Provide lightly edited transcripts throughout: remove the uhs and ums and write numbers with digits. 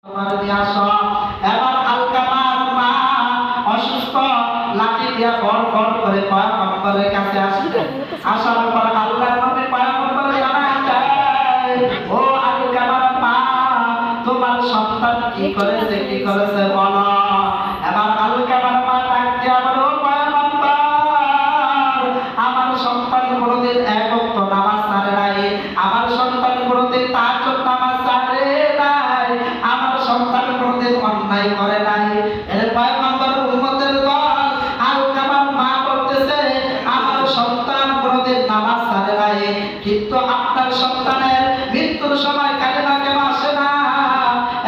এবার আলকামার মা অসুস্থ, লাঠি দিয়া ভর ভর করে পয়গম্বরের কাছে আসলেন। আসার পর আল্লাহর নবী পয়গম্বরকে জানায়, ও আলকামার মা, তোমার সন্তান কি করেছে বলো। এবার আলকামার মা ডাক দিয়া বলে, ও পয়গম্বর, আমার সন্তান কোনদিন এক ওয়াক্ত নামাজ ছাড়ে নাই, আমার সন্তান কোনদিন তাহাজ্জুদ নামাজ ছাড়ে নাই, আমার সন্তান কোনদিন অন্যায় করে নাই। এর পয়গম্বরের উম্মতের দল আলকামার মা বলতেছে, আমার সন্তান কোনদিন নামাজ ছাড়ে নাই, কিন্তু আপনার সন্তানের মৃত্যুর সময় কালিমা কেন আসে না?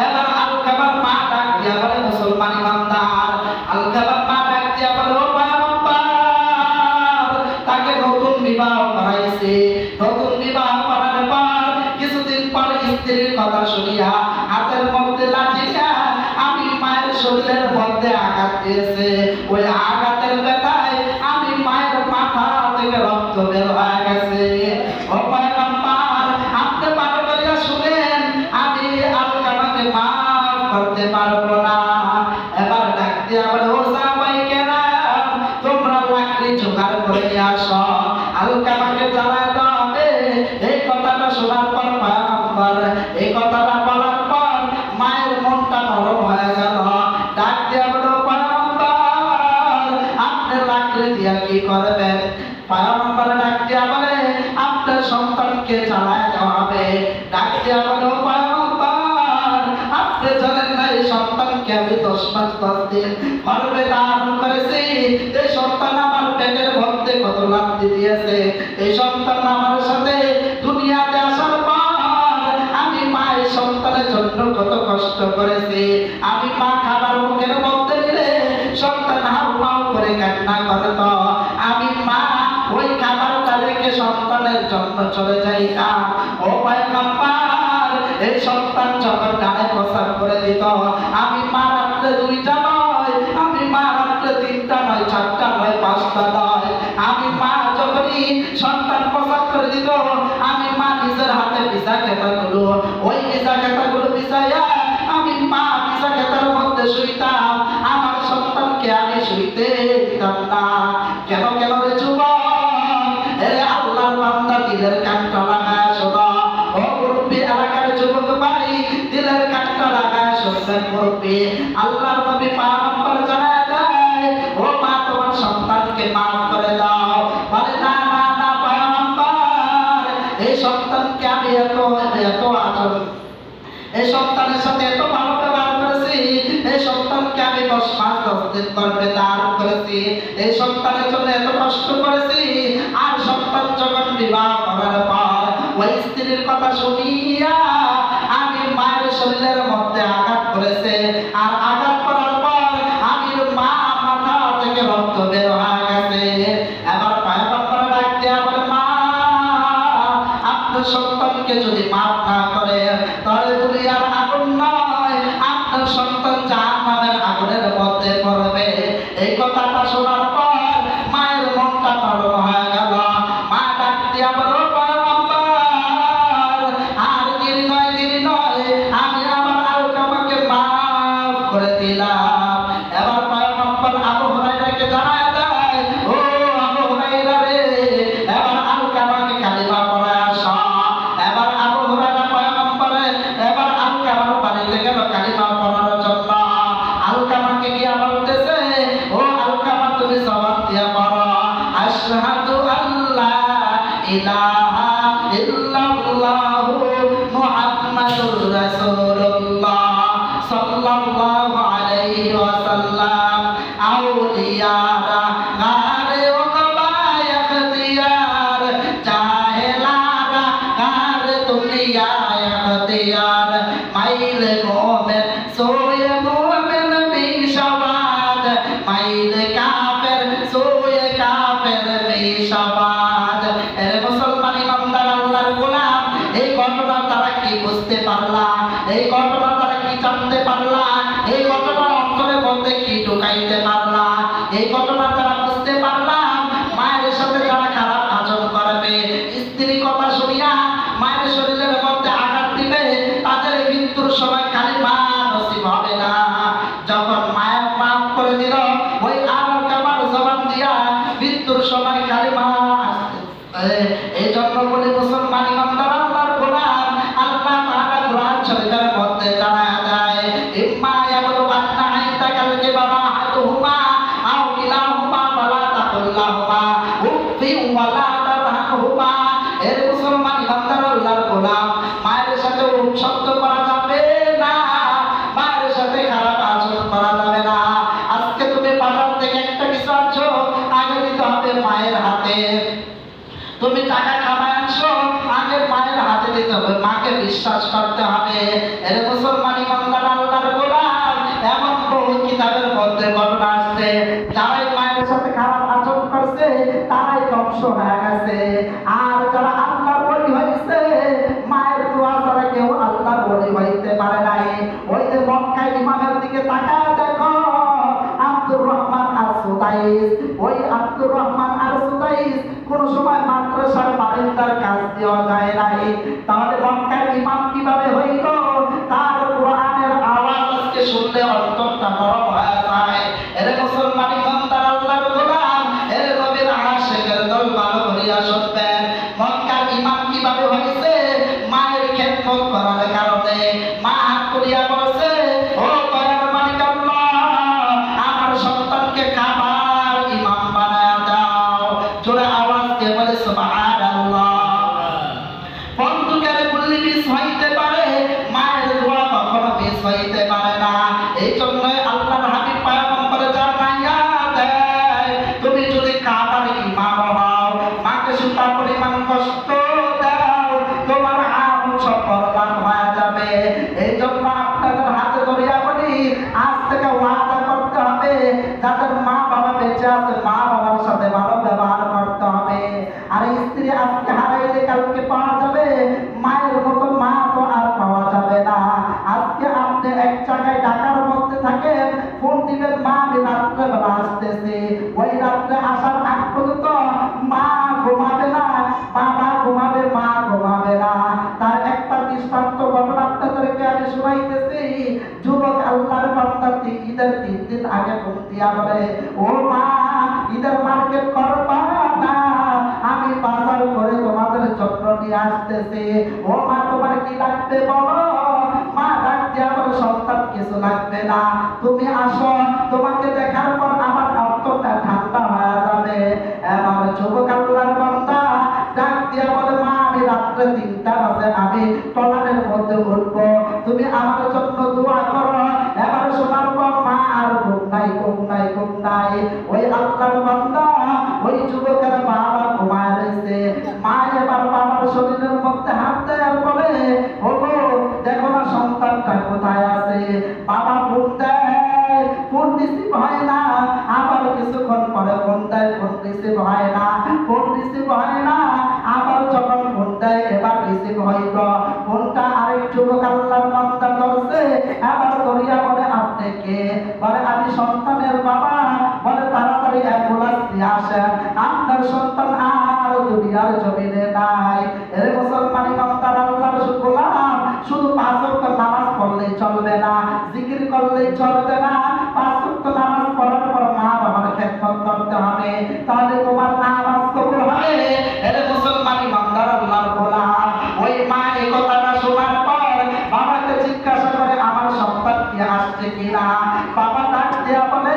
এবার আলকামার মা ডাক দিয়া বলে, মুসলমান ইমানদার, আলকামার মা ডাক দিয়া বলে, ও পয়গম্বর, তাকে নতুন বিবাহ করাইছে, নতুন বিবাহ করার পর কিছুদিন পর স্ত্রীর কথা শুনিয়া হাতের মধ্যে লাঠিটা আমি মায়ের শরীরের মধ্যে আঘাত দিয়েছে। ওই আঘাতের ব্যথায় আমি মায়ের মাথা থেকে রক্ত বের হয়ে গেছে। ও পয়গম্বর, আপনি ভালো করিয়া শুনেন, আমি আলকামাকে মাফ করতে পারবো না। এবার ডাক দিয়া বলে, ও সাহাবায়ে-কেরাম, তোমরা লাকড়ি জোগাড় করে নিয়ে আসো, আলকামাকে জানায় দাও। এই কথাটা শোনার পর পয়গম্বর এই কথাটা বলার পর মায়ের মনটা নরম হয়ে গেল। ডাক দিয়া বলো, পয়গম্বর, আপনি লাকড়ি দিয়া কি করবেন? পয়গম্বর ডাক দিয়া বলে, আপনার সন্তানকে জ্বালায় দেওয়া হবে। ডাক দিয়া বলো, পয়গম্বর, আপনি জানেন না এই সন্তানকে আমি 10 মাস 10 দিন গর্ভে ধারণ করেছি, এই সন্তান আমার পেটের মধ্যে কত লাথি দিয়েছে, এই সন্তান আমার সাথে দুনিয়াতে আসার পর আমি মায়ের সন্তানের জন্য কত কষ্ট করেছি। আমি মা খাবার মুখের মধ্যে দিলে সন্তান হাউ মাউ করে কান্না করত, আমি মা ওই খাবারটা রেখে সন্তানের জন্য চলে যাইতাম। ও পয়গম্বর, এই সন্তান যখন ডানে প্রসাব করে দিত, আমি মা রাত্রে 2টা নয়, আমি মা রাত্রে 3টা নয়, 4টা নয়, 5টা নয়, আমি মা যখনই সন্তান প্রসাব করে দিত, আমি মা নিজের হাতে পিসা খেতাগুলো, ওই পিসা খেতাগুলো পিসাইয়া আমি মা পিসা খেতার মধ্যে শুইতাম, আমার সন্তানকে আমি শুইতে দিতাম না। কেন কেন রে যুবক, এরে আল্লাহর বান্দা, দিলের কানটা লাগায় শোনো। ও মুরব্বী, এলাকার যুবক ভাই, দিলের কানটা লাগায় শুনবেন মুরব্বী। আল্লাহর নবী পয়গম্বর জানায় দেয়, ও মা, তোমার সন্তানকে মাফ করে দাও। বলে, না না না পয়গম্বর, এই সন্তানকে আমি এত আচরণ, এই সন্তানের সাথে এত ভালো ব্যবহার করেছি, এই সন্তানকে আমি 10 মাস 10 দিন গর্ভে ধারণ করেছি, এই সন্তানের জন্য এত কষ্ট করেছি। আর সন্তান যখন বিবাহ করার পর ওই স্ত্রীর কথা শুনিয়া আমি মায়ের শরীরের মধ্যে আঘাত করেছে, আর আঘাত করার পর আমি মা মাথা থেকে রক্ত বের হয়ে গেছে। এবার পয়গম্বর ডাক দিয়া বলে, মা, আপনার সন্তানকে যদি মাফ না করে তাহলে দুনিয়ার আগুন নয়, আপনার সন্তান জাহান্নামের আগুনের মধ্যে পড়বে। এই কথাটা শোনার পর মায়ের মনটা নরম হয়ে গেল। মা ডাক দিয়া বলো, পয়গম্বর, আর দেরি নয়, আমি আমার আলকামাকে মাফ করে দিলাম। এবার পয়গম্বর আবু হুরায়রাকে জানায় দেয়, ও আবু হুরায়রা রে, এবার আলকামাকে কালিমা পড়ায় আসা। এবার আবু হুরায়রা পয়গম্বরে এবার আলকামার বাড়িতে গেল কালিমা পড়ার জন্য। আলকামাকে গিয়া বলতেছে, ও আলকামা, তুমি জবান দিয়া পড়ো, আশহাদু আল্লা ইলাহা ইল্লাল্লাহু মুহাম্মাদুর রাসূলুল্লাহ সাল্লাল্লাহু আলাইহি ওয়াসাল্লাম। আউলিয়ারা গারে ও কবায় ইখতিয়ার, জাহেলারা গারে দুনিয়ায় ইখতিয়ার, মাইলে মুমিন সোয়ে মুমিন বিশাবাদ, মাইলে কাফের সোয়ে কাফের বিশাবাদ। এর মুসলমান ইমানদার আল্লাহর গোলাম, এই ঘটনা তারা কি বুঝতে পারলা? এই ঘটনা তারা কি জানতে পারলা? এই ঘটনার অন্তরের মধ্যে কি ঢুকাইতে পারলা? এই ঘটনা তারা বুঝতে পারলাম, মায়ের সাথে যারা খারাপ আচরণ করবে, স্ত্রী কথা শুনিয়া মায়ের শরীরের মধ্যে আঘাত দিবে, তাদের মৃত্যুর সময় কালিমা বিশ্বাস করতে হবে। এর মুসলমান ইমানদার আল্লাহর গোলাম, এমন বহু কিতাবের মধ্যে ঘটনা আসছে যারাই মায়ের সাথে খারাপ আচরণ করছে তারাই ধ্বংস হয়ে গেছে। আর যারা আল্লাহর ওলি হয়েছে, মায়ের দোয়া ছাড়া কেউ আল্লাহর ওলি হইতে পারে নাই। ওই যে মক্কায় ইমামের দিকে তাকায় দেখো, আব্দুর রহমান আর-সুদাইস, ওই আব্দুর রহমান আর-সুদাইস কোন সময় মাদ্রাসার বারিন্দার কাজ দেওয়া যায় নাই, তাহলে মক্কার ইমাম কিভাবে হইল? তার কোরআনের আওয়াজ আজকে শুনলে অন্তরটা নরম হয়ে যায়। এর মুসলমান ইমানদার আল্লাহর গোলাম, এর নবীর আশিকের দল ভালো করিয়া শুনবেন। মক্কার ইমাম কিভাবে হইছে? মায়ের খেদমত করার কারণে। মা হাত করিয়া বলছে, ও দয়ার মালিক আল্লাহ, আমার সন্তানকে কাবার ইমাম বানায়া দাও। জোরে আওয়াজ দিয়ে বলে সুবহানাল্লাহ। বন্ধুকের গুলি মিস হইতে পারে, মায়ের দোয়া কখনো মিস হইতে পারে না। এই জন্যই আল্লাহর হাবিব পয়গম্বর জানাইয়া দেয়, তুমি যদি কাবার ইমাম হও, মাকে সুতা পরিমাণ কষ্ট দাও, তোমার আমল সব বরবাদ হয়ে যাবে। এই জন্য আপনাদের হাতে ধরিয়া বলি, আজ থেকে ওয়াদা করতে হবে, যাদের মা বাবা বেঁচে আছে মা বাবার সাথে ভালো ব্যবহার করতে হবে। আর স্ত্রী আজকে হারাইলে কালকে পাওয়া যাবে, মায়ের মতো মা তো আর পাওয়া যাবে না। আজকে আপনি এক জায়গায় ঢাকার মধ্যে থাকেন, ফোন দিবেন, মা আমি রাত্রে বেলা আসতেছি, ওই রাত্রে আসার আগ পর্যন্ত মা ঘুমাবে না, বাবা ঘুমাবে, মা ঘুমাবে না। তার একটা দৃষ্টান্ত ঘটনা আপনাদেরকে আমি শোনাইতেছি। যুবক আল্লাহর বান্দা ঈদের 3 দিন আগে ফোন দিয়া বলে, ও মা, ঈদের মার্কেট করবা না, আমি বাজার করে তোমাদের জন্য নিয়ে আসতেছি। ও মা, তোমার কি লাগবে বলো? মা ডাক দিয়া বলে, সন্তান কিছু লাগবে না, তুমি আসো, তোমাকে দেখার পর আমার অন্তরটা ঠান্ডা হয়ে যাবে। এবার যুবক আল্লাহর বান্দা ডাক দিয়া বলে, মা আমি রাত্রে 3টা বাজে আমি টলারের মধ্যে উঠবো, তুমি আমার জন্য দোয়া করো। এবার শোনার পর মা আর ঘুম নাই। ওই আল্লাহর বান্দা, ওই যুবকের বাবা ঘুমায় রয়েছে। মা এবার বাবার শরীরের মধ্যে হাত দেয় বলে, ওগো দেখো না সন্তানটা কোথায় আছে। বাবা ফোন দেয়, ফোন রিসিভ হয় না। আবার কিছুক্ষণ পরে ফোন দেয়, ফোন রিসিভ হয় না। আবার যখন ফোন দেয় এবার রিসিভ হইল। ফোনটা আরেক যুবক আল্লাহর বান্দা ধরছে। এবার ধরিয়া বলে, আপনি কে? বলে, আমি সন্তানের বাবা। বলে, তাড়াতাড়ি অ্যাম্বুলেন্স নিয়ে আসেন, আপনার সন্তান আর দুনিয়ার জমিনে নাই। এর মুসলমান ইমানদার আল্লাহর গোলাম, শুধু 5 ওয়াক্ত নামাজ পড়লেই চলবে না, জিকির করলেই চলবে না। 5 ওয়াক্ত নামাজ পড়ার পর মা বাবার খেদমত করতে হবে, তাহলে তোমার নামাজ কবুল হবে। এর মুসলমান ইমানদার আল্লাহর গোলাম, ওই মা এই কথাটা শোনার পর বাবাকে জিজ্ঞাসা করে, আমার সন্তান কি আসছে কিনা? বাবা ডাক দিয়া বলে,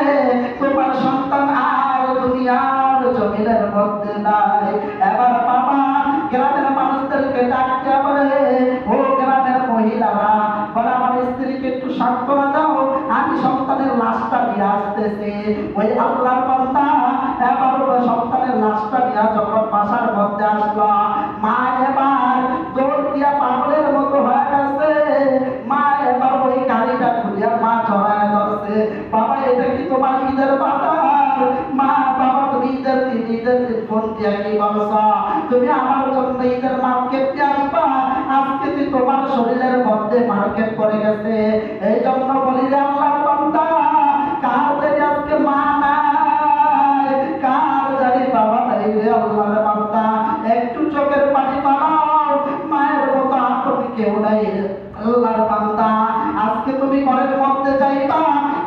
তোমার সন্তান আর দুনিয়ার জমিনের মধ্যে নাই। এবার বাবা গ্রামের মানুষদেরকে ডাক দিয়া বলে, ও গ্রামের মহিলারা, বলে আমার স্ত্রীকে একটু সান্ত্বনা দাও, আমি সন্তানের লাশটা নিয়ে আসতেছি। ওই আল্লাহর বান্দা এবার সন্তানের লাশটা নিয়ে যখন বাসার মধ্যে আসলো, মা এবার দৌড় দিয়া পাগলের মতো হয়ে গেছে। মা এবার ওই গাড়িটা খুলিয়া মা চড়ায় ধরছে। বাবা, এটা কি তোমার ঈদের বাজার? মা, বাবা তুমি ঈদের দিন ফোন দিয়া কি বলছ? তুমি আমার জন্য ঈদের মার্কেট দিয়ে আসবা, আজকে তুই তোমার শরীরের মধ্যে মার্কেট পড়ে গেছে। এই জন্য বলি যে আল্লাহর বান্দা, কার জানি আজকে মা নাই, কার জানি বাবা নাই রে আল্লাহর বান্দা, একটু চোখের পানি পালাও, মায়ের মতো আপন কেউ নাই। আল্লাহর বান্দা, আজকে তুমি ঘরের মধ্যে যাইবা,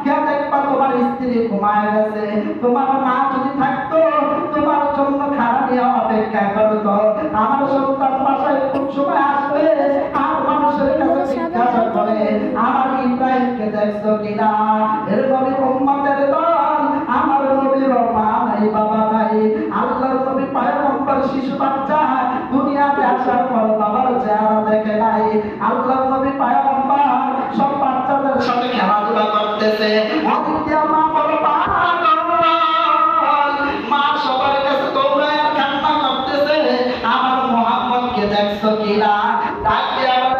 গিয়া দেখবা তোমার স্ত্রী ঘুমায় গেছে। তোমার মা যদি থাকতো তোমার জন্য খানা নিয়ে অপেক্ষা করতো। আমার সন্তান বাসায় কোন সময় আসবে? আর মানুষের কাছে জিজ্ঞাসা করে, আমার ইব্রাহিমকে দেখছো কিনা? এর নবী উম্মতের দল, আমার নবীর মা নাই, বাবা নাই। আল্লাহর নবী পয়গম্বর শিশু বাচ্চা দুনিয়াতে আসার পর বাবার চেহারা দেখে নাই। আল্লাহর নবী পয়গম্বর সব বাচ্চাদের সাথে খেলাধুলা করতেছে। মা বড় মা সবার কাছে দৌড়ায় কান্না করতেছে, আমার মুহাম্মদকে দেখছো কিনা? তাকে আমার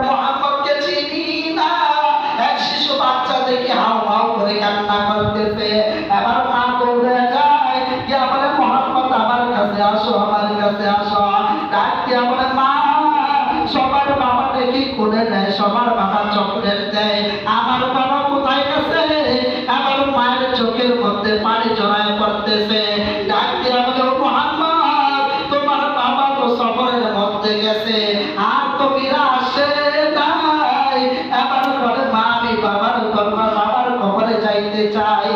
হাউ করে কান্না করতেছে। এবার মা দৌড়ে যায় গিয়ে বলে মোহাম্মদ আমার কাছে আসো, আমার কাছে আসো। ডাক দিয়ে বলে মা, সবার বাবা দেখি কোলে নেয়, সবার বাবা চকলেট দেয়, আমার বাবা কোথায় গেছে? আমার মায়ের চোখের মধ্যে পানি জড়ায় পড়তেছে। ডাক দিয়ে বলে মোহাম্মদ তোমার বাবা তো সফরের মধ্যে গেছে, আর তো ফিরে আসে নাই। এবার বলে মা আমি বাবার কবরে যাইতে চাই।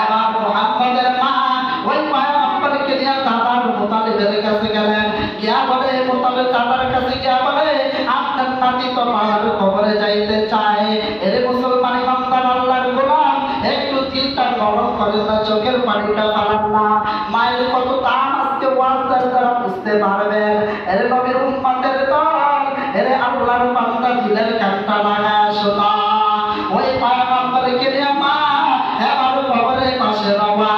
এবার মুহাম্মদের মা ওই পয়গম্বরকে নিয়ে দাদার মুতালিবের কাছে গেলেন, গিয়া বলে মুতালিব দাদার কাছে গিয়া বলে আপনার নাতি তো বাবার কবরে যাইতে চায়। এর মুসলমান ইমানদার আল্লাহর গোলাম একটু দিলটা নরম করেন না, চোখের পানিটা ফেলান না। মায়ের কত দাম আজকে ওয়াজদার দ্বারা বুঝতে পারবেন। এর নবীর উম্মতের দল, এর আল্লাহর বান্দা দিলের কানটা লাগায় শোনা। ওই পয়গম্বরকে নিয়ে মা এবার কবরের পাশে রওনা।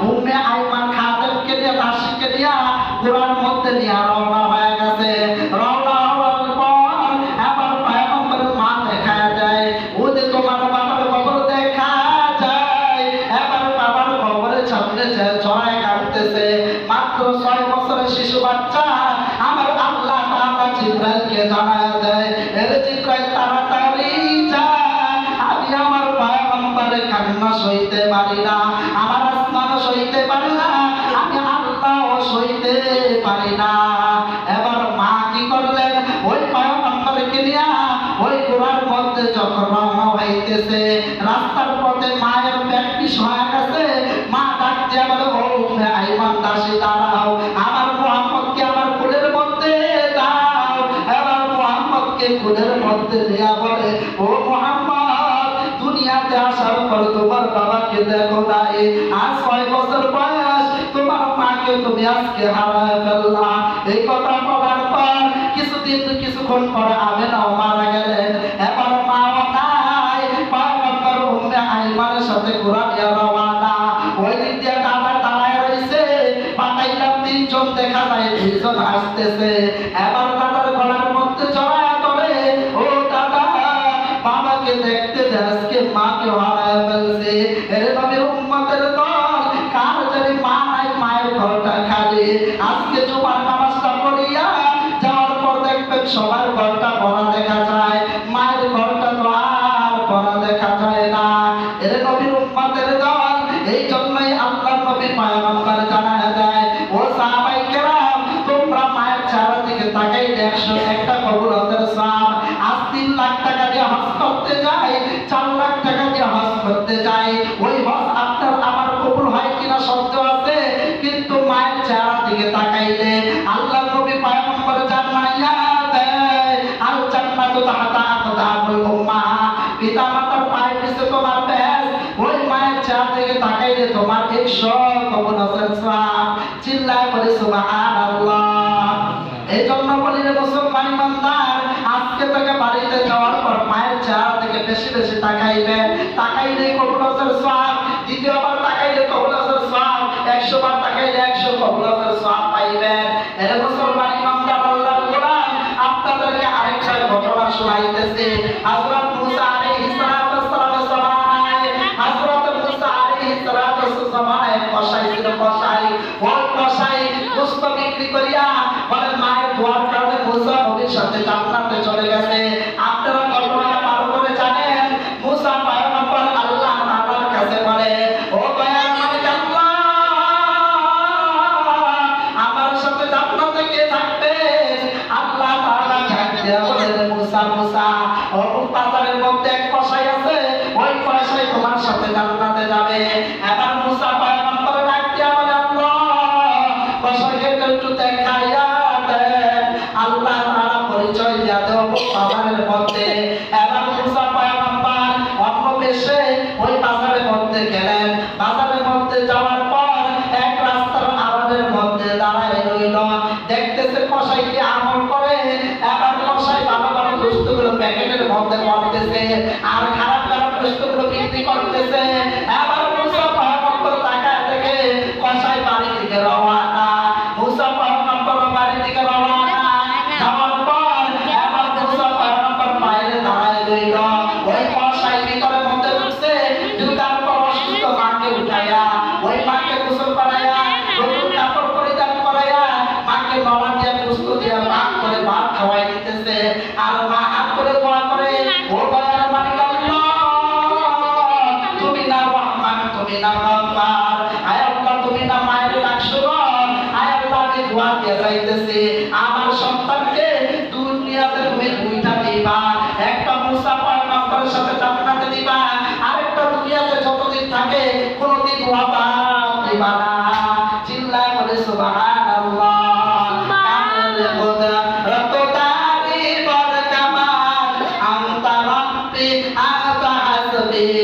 উম্মে আইমান খাদেমকে নিয়ে দাসীকে নিয়ে ঘোড়ার মধ্যে নিয়ে রওনা হয়ে গেছে। রওনা হওয়ার পর এবার পয়গম্বরের মা দেখা যায়, ও যে তোমার বাবার কবর দেখা যায়। এবার বাবার কবরের সামনে জড়ায় কাঁদতেছে। মাত্র 6 বছরের শিশু বাচ্চা। আমার আল্লাহ তাআলা জিবরাইলকে জানায় দেয়, এর জিবরাইল তাড়াতাড়ি যা, আমি আমার পয়গম্বরের কান্না সইতে পারি না, আমার আসমান সইতে পারি না, আমি আল্লাহ সইতে পারি না। এবার মা কি করলেন, ওই পয়গম্বরকে নিয়ে ওই ঘোড়ার মধ্যে যখন রওনা হইতেছে, রাস্তার পথে মায়ের প্র্যাকটিস হয়ে গেছে। মা ডাক দিয়ে বলে ও আইমান দাসী দাঁড়াও, আমার মুহাম্মদকে আমার কোলের মধ্যে দাও। এবার মুহাম্মদকে কোলের মধ্যে দেয়া বলে ও মুহাম্মদ, দুনিয়াতে আসার পর তোমার বাবাকে দেখো নাই, আজ 6 বছর বয়স, তোমার মাকে তুমি আজকে হারায় ফেললা। এই কথা বলার পর কিছুক্ষণ পরে আমেনাও মারা গেলেন। এবার মাও নাই, পয়গম্বর উম্মে আইমানের সাথে ঘোড়া নিয়ে রওনা। ওই দিক দিয়ে দাদা দাঁড়ায় রয়েছে, পাঠাইলাম 3 জন, দেখা যায় 2 জন আসতেছে। এবার দাদার গলার মধ্যে জড়ায় ধরে, ও দাদা বাবাকে দেখতে যে আজকে মাকে হারায় ফেলছে। এর নবীর উম্মতের দল, কার জানি মা নাই, মায়ের ঘরটা খালি। আজকে জুমার নামাজটা পড়িয়া যাওয়ার পর দেখবেন সবার ঘরটা ভরা দেখা যায়, মায়ের ঘরটা তো আর ভরা দেখা যায় না। এর নবীর উম্মতের দল, এই জন্যই আল্লাহর নবী পয়গম্বর জানায় দেয়, ও সাহাবায়ে কেরাম তোমরা মায়ের চেহারা দিকে তাকাই 101টা কবুলতের সওয়াব। আজ 3 লাখ টাকা দিয়ে হজ করতে যায়, 4 লাখ টাকা দিয়ে হজ করতে যায়, ওই হজ আপনার আমার কবুল হয় কিনা সন্দেহ আছে। কিন্তু মায়ের চেহারা দিকে তাকাইলে আল্লাহর নবী পয়গম্বর জানাইয়া দেয়, আল জান্নাতু তাহতা আকদামুল উম্মাহ, পিতা মাতার পায়ের নিচে তোমার বেহেশত। ওই মায়ের চেহারা দিকে তাকাইলে তোমার 100 কবুলতের সওয়াব। চিল্লায় বলে সুবহানাল্লাহ। এই জন্য বলি রে মুসলমান ইমানদার, আজকে থেকে বাড়িতে যাওয়ার পর মায়ের চেহারা থেকে বেশি বেশি তাকাইবেন। তাকাইলে কবুলতের সওয়াব, দ্বিতীয়বার তাকাইলে কবুলতের সওয়াব, 100 বার তাকাইলে 100 কবুলতের সওয়াব পাইবেন। এর মুসলমান ইমানদার আল্লাহর গোলাম, আপনাদেরকে আরেকটা ঘটনা শোনাইতেছি। হযরত মুসা আলাইহিস সালামের জামানায়, হযরত মুসা আলাইহিস জামানায় কসাই ছিল, কসাই। ওই কসাই গোশত বিক্রি করিয়া বলে মায়ের দোয়ার কারণে মুসা নবীর সাথে জান্নাতে চলে গেছে। আপনারা ঘটনাটা ভালো করে জানেন। মুসা পয়গম্বর আল্লাহ তাআলার কাছে বলে, ও দয়ার মালিক আল্লাহ, আমার সাথে জান্নাতে কে থাকবে? আল্লাহ তাআলা ডাক দিয়া বলেন, মুসা মুসা, ও বাজারে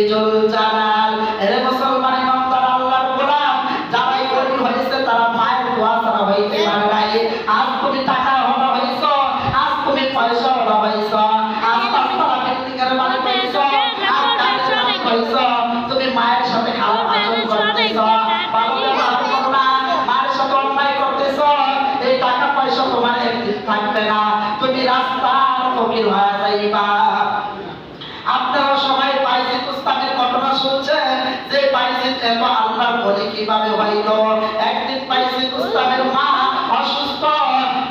জুল জালাল। এরে মুসলমান ইমানদার আল্লাহর গোলাম, যারাই গরিব হয়েছে তারা মায়ের দোয়া ছাড়া হইতে পারে নাই। আজ তুমি টাকা হওয়া হইছ, আজ তুমি পয়সা হওয়া হইছ, আজ পাঁচতলা বিল্ডিংয়ের মালিক হইছ, আজ গাড়ির মালিক হইছ, তুমি মায়ের সাথে খারাপ আচরণ করতেছ, ভালো ব্যবহার করো না, মায়ের সাথে অন্যায় করতেছ। এই টাকা পয়সা তোমার একদিন থাকবে না, তুমি রাস্তার ফকির হয়ে যাইবা। আপনারা সবাই বাইজিদ উস্তাদের ঘটনা শুনছেন যে বাইজিদ এত আল্লাহর বলি কিভাবে হইল। একদিন বাইজিদ উস্তাদের মা অসুস্থ,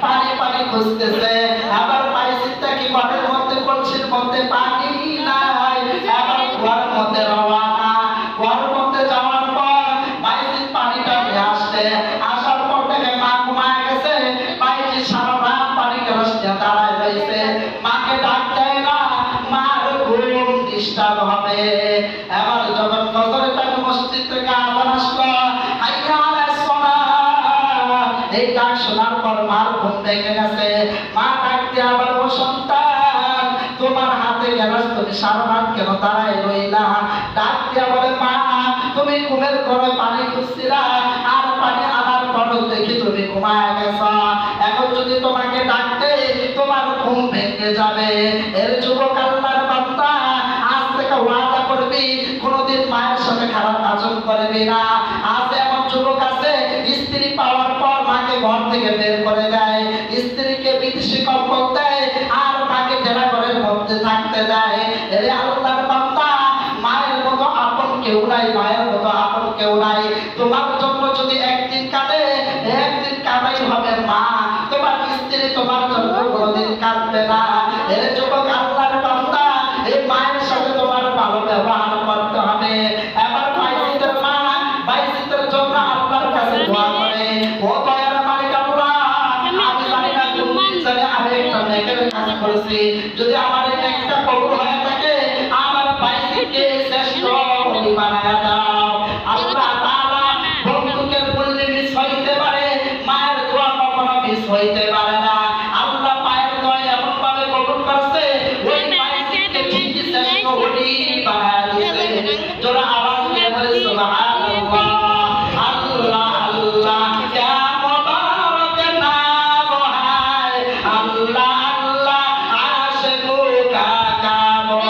পানি পানি খুঁজতেছে, আবার বাইজিদটা কি ঘরের মধ্যে কলসির মধ্যে পানি নাই, আবার ঘরের মধ্যে রওনা। ঘরের মধ্যে যাওয়ার পর বাইজিদ পানিটা নিয়ে আসছে, আসার পর থেকে মা ঘুমায় গেছে। বাইজিদ সারা রাত পানি গ্লাস নিয়ে দাঁড়ায় রয়েছে, মাকে ডাক দেয় না, মার ঘুম ডিস্টার্ব হবে। এবার যখন ফজরের টাইমে মসজিদ থেকে আজান আসলো, হাইয়া আলাইহিস সালাম, এই ডাক শোনার পর মার ঘুম ভেঙে গেছে। মা ডাক দিয়ে আবার, ও সন্তান, তোমার হাতে গ্লাস, তুমি সারা রাত কেন দাঁড়ায় রইলা? ডাক দিয়ে বলে, মা তুমি ঘুমের ঘরে পানি খুঁজছিলা, আর পানি আনার পর দেখি তুমি ঘুমায় গেছ। এখন যদি তোমাকে ডাকতে তোমার ঘুম ভেঙে যাবে। এর যুবক আল্লাহর বান্দা, আজ থেকে ওয়াদা করবি কোনোদিন মায়ের সাথে খারাপ আচরণ করবি না। আজ এমন যুবক আছে স্ত্রী পাওয়ার পর মাকে ঘর থেকে বের করে দেয়, স্ত্রীকে বিদেশি কম্বল দেয়, আর মাকে ঘেরা ঘরের মধ্যে থাকতে দেয়। এরে আল্লাহর বান্দা, মায়ের মতো আপন কেউ নাই, মায়ের মতো আপন কেউ নাই। তোমার জন্য যদি একদিন কাঁদে, একদিন কাঁদাই হবে মা। তোমার স্ত্রী তোমার জন্য কোনোদিন কাঁদবে না। এর যুবক আল্লাহর বান্দা, এই মায়ের সাথে তোমার ভালো ব্যবহার করতে হবে। এবার বাইজিদের মা বাইজিদের জন্য আল্লাহর কাছে দোয়া করে, ও দয়ার মালিক আল্লাহ, আমি জানি না কোন জায়গায় আমি একটা নেকের কাজ করেছি, যদি আমার এই নেকটা কবুল হয়ে থাকে, আমার বাইজিদকে শ্রেষ্ঠ ওলি বানায়া দাও। আল্লাহ তাআলা বন্ধুকে বললে মিস হইতে পারে, মায়ের দোয়া কখনো মিস হইতে পারে না। আল্লাহ মায়ের দোয়া এমন ভাবে কবুল করছে, ওই বাইজিদকে ঠিকই শ্রেষ্ঠ ওলি বানায়া দিয়েছে। যারা আওয়াজ দিয়ে বলে সুবহানাল্লাহ, আল্লাহ আল্লাহ, ইয়া মুবারক নাম হায়, আল্লাহ আল্লাহ, আশিকু কাকা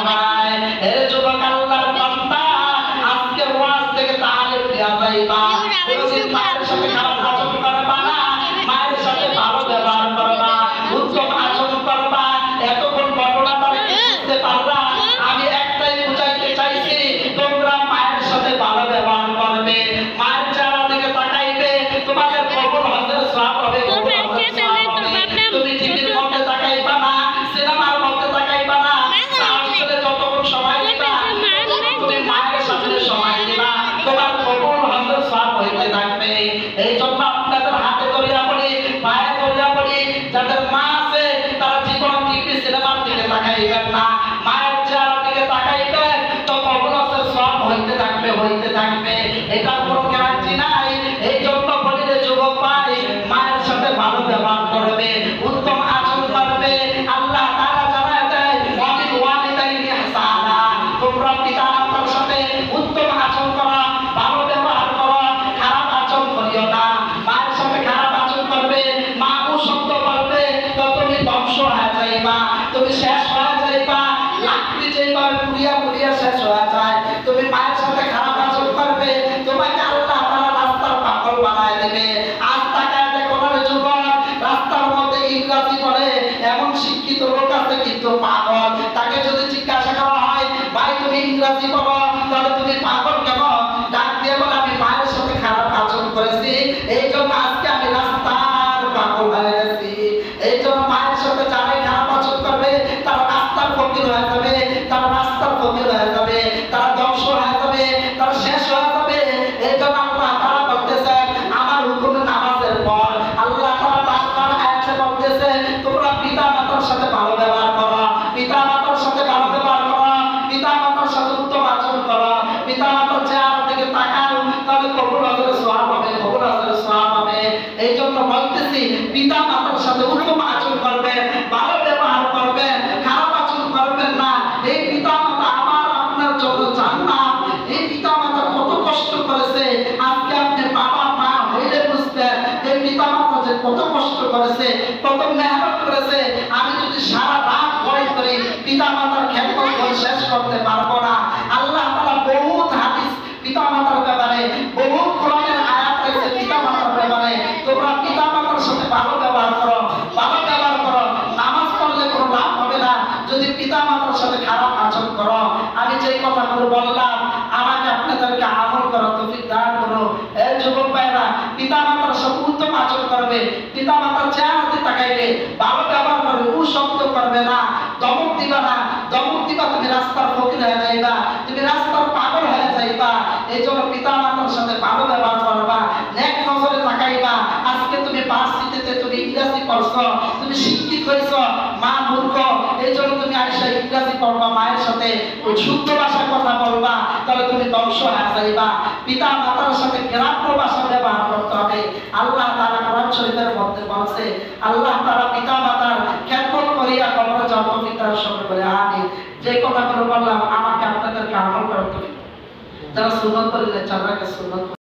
হায়। এর যুবক আল্লাহর বান্দা, আজকে ওয়াজ থেকে তালিম দেয়া যাইবা, কোনদিন মায়ের সাথে খারাপ আচরণ করবা না, মায়ের সাথে ভালো ব্যবহার করবা, উত্তম আচরণ করবা। এতক্ষণ ঘটনাটা বুঝতে পারবা, আমি একটাই বুঝাইতে চাইছি, তোমরা মায়ের সাথে ভালো ব্যবহার করবে, মায়ের চেহারা দিকে তাকাইবে, তোমাদের কবুল হজের সওয়াব হবে, কবুল হজের সওয়াব হবে। তুমি টিভির মধ্যে তাকাইবা না, সিনেমার মধ্যে তাকাইবা না, আসলে যতক্ষণ সময় দিবা তুমি মায়ের সাথে সময় দিবা, তোমার কবুল হজের সওয়াব হইতে থাকবে। এই জন্য আপনাদের হাতে ধরিয়া বলি, পায়ে ধরিয়া বলি, যাদের মা আছে তারা জীবন টিভি সিনেমার দিকে তাকাইবেন না, মায়ের চেহারার দিকে তাকাইবেন, তো কবুল হজের সওয়াব হইতে থাকবে, হইতে থাকবে। এটার কোনো গ্যারান্টি নাই। এই জন্য বলি রে যুবক ভাই, মায়ের সাথে ভালো ব্যবহার করবে, উত্তম আচরণ করবে। আল্লাহ তাআলা জানায় দেয়, ওয়াবিল ওয়ালিদাইনি ইহসানা, তোমরা পিতা মাতার সাথে উত্তম আচরণ করো, ভালো ব্যবহার করো, খারাপ আচরণ করিও না। মায়ের সাথে খারাপ আচরণ করবে, মা শব্দ করবে, তো তুমি ধ্বংস হয়ে যাইবা, তুমি শেষ হয়ে যাইবা। লাকড়ি যেভাবে পুড়িয়া পুড়িয়া শেষ হয়ে যায়, তুমি মায়ের সাথে খারাপ আচরণ করবে, তোমাকে আল্লাহ তাআলা রাস্তার পাগল বানায় দেবে। আজ তাকায় দেখো না যুবক, রাস্তার মধ্যে ইংরেজি বলে এমন শিক্ষিত লোক আছে কিন্তু পাগল। তাকে যদি জিজ্ঞাসা করা হয়, ভাই তুমি ইংরেজি বলো, তাহলে তুমি পাগল কেন? ডাক দিয়ে বলে, আমি মায়ের সাথে খারাপ আচরণ করেছি, এই জন্য আজকে আমি রাস্তার পাগল হয়ে গেছি। এই জন্য মায়ের সাথে যারাই খারাপ আচরণ করবে, তারা রাস্তার ফকির হয়ে যাবে, তারা রাস্তার ফকির হয়ে যাবে, তারা ধ্বংস হয়ে যাবে, তারা শেষ হয়ে যাবে। এই জন্য আল্লাহ তাআলা বলতেছেন, আমার হুকুমে নামাজের পর আল্লাহ তাআলা বারবার আয়াতে বলতেছে, তোমরা পিতা মাতার সাথে ভালো ব্যবহার করো, পিতা মাতার সাথে ভালো ব্যবহার করো, পিতা মাতার সাথে উত্তম আচরণ জন্য জান্নাত। এই পিতা মাতা কত কষ্ট করেছে, আজকে আপনি বাবা মা হইলে বুঝবেন এই পিতা মাতা যে কত কষ্ট করেছে, কত মেহনত করেছে। আমি যদি সারা রাত ভয় করি পিতা মাতার খেদমত করে শেষ করতে পারবো না। আল্লাহ তাআলা বহুত হাদিস পিতা মাতার ব্যাপারে, বহুত কোরআনের আয়াত রয়েছে পিতা মাতার ব্যাপারে। তোমরা পিতা মাতার সাথে ভালো ব্যবহার করো, ভালো ব্যবহার করো। নামাজ পড়লে কোনো লাভ হবে না যদি পিতা মাতার সাথে খারাপ আচরণ করো। আমি যে কথাগুলো বললাম আমাকে আপনাদেরকে আমল করার তৌফিক দান করো। এই যুবক ভাইরা, পিতা মাতার সাথে উত্তম আচরণ করবে, পিতা মাতার চেহারাতে তাকাইবে, ভালো ব্যবহার করবে, শব্দ করবে না, দমক দিবা না। দমক দিবা তুমি রাস্তার ফকির হয়ে যাইবা, তুমি রাস্তার পাগল হয়ে যাইবা। এই জন্য পিতা মাতার সাথে ভালো ব্যবহার করবা, নেক নজরে তাকাইবা। আজকে তুমি ভার্সিটিতে তুমি ইংরেজি পড়ছো, তুমি শিক্ষিত হইছো, মা মূর্খ, এই জন্য তুমি আইসা ইংরেজি পড়বা, মায়ের সাথে শুদ্ধ ভাষায় কথা বলবা, তাহলে তুমি ধ্বংস হয়ে যাইবা। পিতা মাতার সাথে গ্রাম্য ভাষা ব্যবহার করতে হবে। আল্লাহ তাআলা কোরআন শরীফের মধ্যে বলছে, আল্লাহ তাআলা পিতা মাতার খেদমত করিয়া কবরে যাওয়ার তৌফিক দান করে। আমিন। যে কথাগুলো বললাম আমাকে আপনাদেরকে আমল করার তৌফিক, যারা সুন্নাত পড়লেন যারা সুন্নাত